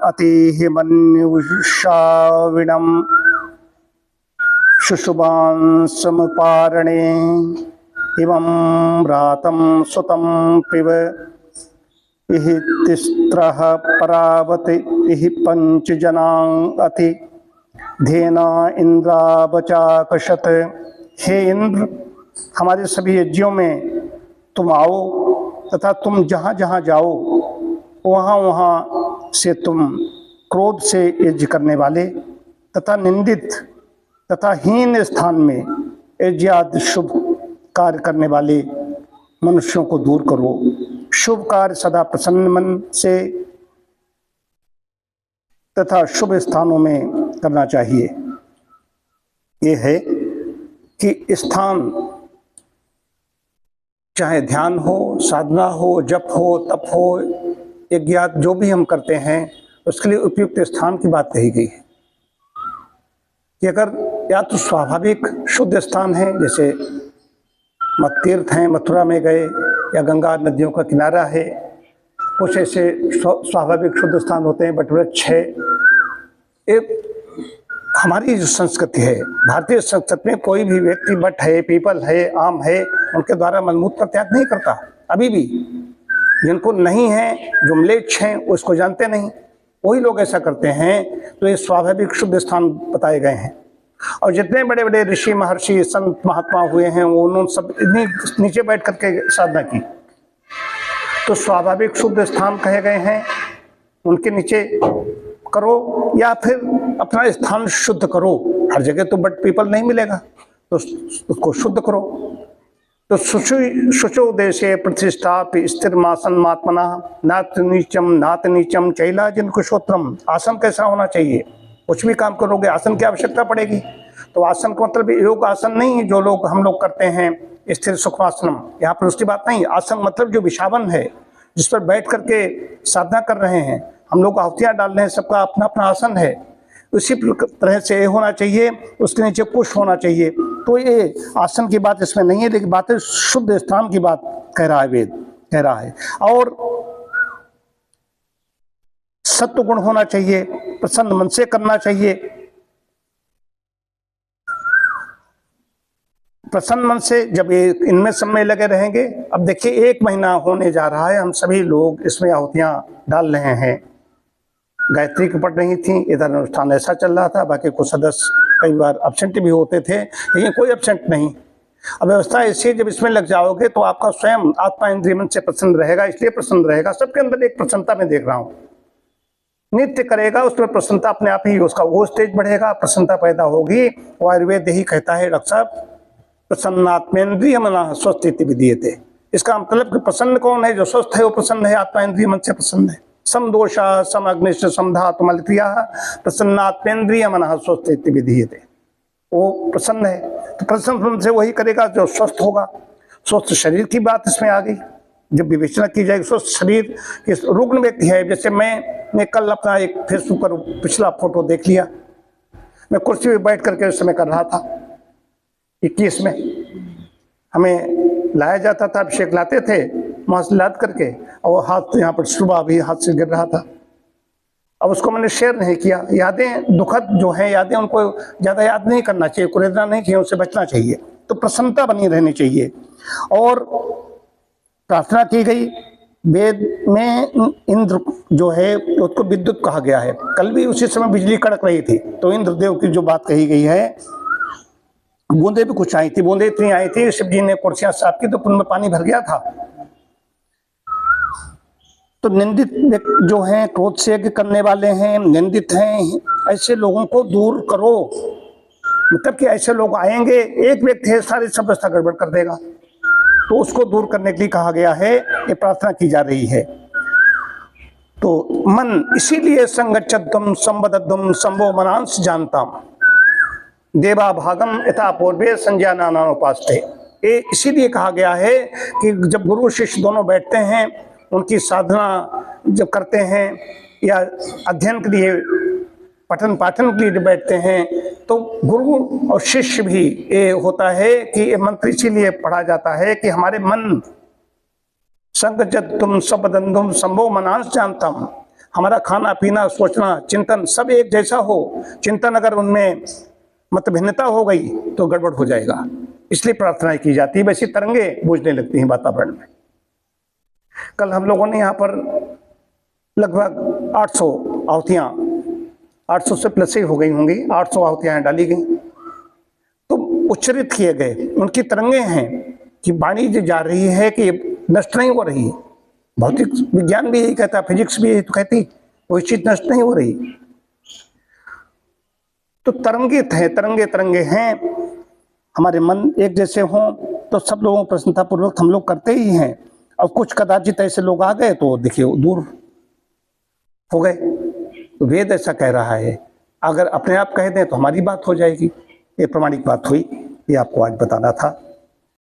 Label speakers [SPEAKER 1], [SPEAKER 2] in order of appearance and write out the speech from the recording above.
[SPEAKER 1] अतिहि मन्युषाविणं शुशुभां समुपारणे इमं रातं सुतं पिब इहि तिस्त्रः परावति इहि पंचजनां अति धेना इंद्रावचाकशत। हे इंद्र, हमारे सभी यज्ञों में तुम आओ तथा तुम जहाँ जहाँ जाओ वहाँ वहाँ से तुम क्रोध से यज्ञ करने वाले तथा निंदित तथा हीन स्थान में यज्ञादि शुभ कार्य करने वाले मनुष्यों को दूर करो। शुभ कार्य सदा प्रसन्न मन से तथा शुभ स्थानों में करना चाहिए। ये है कि स्थान चाहे ध्यान हो, साधना हो, जप हो, तप हो, यज्ञात जो भी हम करते हैं उसके लिए उपयुक्त स्थान की बात कही गई है कि अगर या तो स्वाभाविक शुद्ध स्थान है, जैसे तीर्थ हैं, मथुरा में गए, या गंगा नदियों का किनारा है, कुछ ऐसे स्वाभाविक शुद्ध स्थान होते हैं, बट वृक्ष है। एक हमारी जो संस्कृति है, भारतीय संस्कृति में कोई भी व्यक्ति बट है, पीपल है, आम है, उनके द्वारा मलमूत्र का त्याग नहीं करता। अभी भी जिनको नहीं है, जो म्लेच्छ हैं, उसको जानते नहीं, वही लोग ऐसा करते हैं। तो ये स्वाभाविक शुद्ध स्थान बताए गए हैं। और जितने बड़े बड़े ऋषि महर्षि संत महात्मा हुए हैं, उन्होंने सब इतनी नीचे बैठ करके साधना की। तो स्वाभाविक शुद्ध स्थान कहे गए हैं, उनके नीचे करो या फिर अपना स्थान शुद्ध करो। हर जगह तो बट पीपल नहीं मिलेगा, तो उसको शुद्ध करो। तो शुचो देशे प्रतिष्ठा स्थिर मासन मात्मना नात नीचम चैलाजिन कुशोत्रम। आसन कैसा होना चाहिए? कुछ भी काम करोगे आसन की आवश्यकता पड़ेगी। तो आसन का मतलब योग आसन नहीं जो लोग हम लोग करते हैं, स्थिर सुखासनम, यहाँ पर उसकी बात नहीं। आसन मतलब जो विषावन है, जिस पर बैठ करके साधना कर रहे हैं, हम लोग आहुतियाँ डाल रहे हैं, सबका अपना अपना आसन है, उसी तरह से होना चाहिए। उसके नीचे कुश होना चाहिए। तो ये आसन की बात इसमें नहीं है, लेकिन बात है शुद्ध स्थान की बात कह रहा है, वेद कह रहा है। और सत्व गुण होना चाहिए, प्रसन्न मन से करना चाहिए, प्रसन्न मन से। जब ये इनमें सब में लगे रहेंगे, अब देखिए 1 महीना होने जा रहा है, हम सभी लोग इसमें आहुतियां डाल रहे हैं। गायत्री की पढ़ रही थी, इधर अनुष्ठान ऐसा चल रहा था, बाकी कुछ सदस्य कई बार एब्सेंट भी होते थे, लेकिन कोई एब्सेंट नहीं। अब व्यवस्था ऐसी, जब इसमें लग जाओगे तो आपका स्वयं आत्मा इंद्रिय मन से प्रसन्न रहेगा। इसलिए प्रसन्न रहेगा, सबके अंदर एक प्रसन्नता में देख रहा हूँ। नित्य करेगा, उसमें प्रसन्नता अपने आप ही, उसका वो स्टेज बढ़ेगा, प्रसन्नता पैदा होगी। वो आयुर्वेद यही कहता है डॉक्टर साहब, प्रसन्नात्मेन्द्रिय मना स्वस्थ इति विधीयते। इसका मतलब कि प्रसन्न कौन है? जो स्वस्थ है वो प्रसन्न है, आत्मा इंद्रिय मन से प्रसन्न है। सम दोषा सम अग्निश्च सम धातु मलक्रिया प्रसन्नात्मेन्द्रिय मन स्वस्थ इति विधीयते। वो प्रसन्न है, तो प्रसन्न से वही करेगा जो स्वस्थ होगा। स्वस्थ शरीर की बात इसमें आ गई। जब विवेचना की जाएगी स्वस्थ शरीर, रुग्ण व्यक्ति है, जैसे मैं कल अपना एक फेसबुक पर पिछला फोटो देख लिया। मैं कुर्सी पे बैठ करके उस समय कर रहा था। 21 में हमें लाया जाता था, अभिषेक लाते थे वहाँ से लाद करके, और हाथ यहाँ पर सुबह भी हाथ से गिर रहा था। अब उसको मैंने शेयर नहीं किया। यादें दुखद जो हैं यादें, उनको ज़्यादा याद नहीं करना चाहिए, कुरेदना नहीं चाहिए, उनसे बचना चाहिए। तो प्रसन्नता बनी रहनी चाहिए। और प्रार्थना की गई। वेद में इंद्र जो है उसको विद्युत कहा गया है। कल भी उसी समय बिजली कड़क रही थी, तो इंद्रदेव की जो बात कही गई है, बूंदे भी कुछ आई थी, बूंदे इतनी आई थी, शिव जी ने कुर्सियां साफ की तो उनमें पानी भर गया था। तो निंदित जो हैं, क्रोध से यज्ञ करने वाले हैं, निंदित हैं, ऐसे लोगों को दूर करो। मतलब कि ऐसे लोग आएंगे, एक व्यक्ति है सारी सब व्यवस्था गड़बड़ कर देगा, तो उसको दूर करने के लिए कहा गया है, ये प्रार्थना की जा रही है। तो मन इसीलिए संगच्छद्वम संवदद्वम संभो मनांस जानताम देवा भागम यथा पूर्वे संज्ञानानुपास्ते। ये इसीलिए कहा गया है कि जब गुरु शिष्य दोनों बैठते हैं, उनकी साधना जब करते हैं या अध्ययन के लिए, पठन पाठन के लिए बैठते हैं, तो गुरु और शिष्य भी ये होता है कि ये मंत्र इसीलिए पढ़ा जाता है कि हमारे मन संगच्छद्वम संवदद्वम संभो मनांस जानतम, हमारा खाना पीना, सोचना, चिंतन सब एक जैसा हो। चिंतन अगर उनमें मत भिन्नता हो गई तो गड़बड़ हो जाएगा, इसलिए प्रार्थनाएं की जाती है। वैसी तरंगे बूझने लगती हैं वातावरण में। कल हम लोगों ने यहाँ पर लगभग 800 आहुतियाँ, 800 से प्लस ही हो गई होंगी, 800 आहुतियाँ डाली गई, तो उच्चरित किए गए। उनकी तरंगे हैं कि वाणी जो जा रही है कि नष्ट नहीं हो रही। भौतिक विज्ञान भी यही कहता, फिजिक्स भी यही तो कहती, कोई चीज नष्ट नहीं हो रही। तो तरंगित है, तरंगे तरंगे हैं। हमारे मन एक जैसे हों तो सब लोगों को प्रसन्नता पूर्वक हम लोग करते ही हैं। और कुछ कदाचित ऐसे लोग आ गए तो देखिए दूर हो गए। तो वेद ऐसा कह रहा है, अगर अपने आप कह दें तो हमारी बात हो जाएगी। ये प्रमाणिक बात हुई, ये आपको आज बताना था।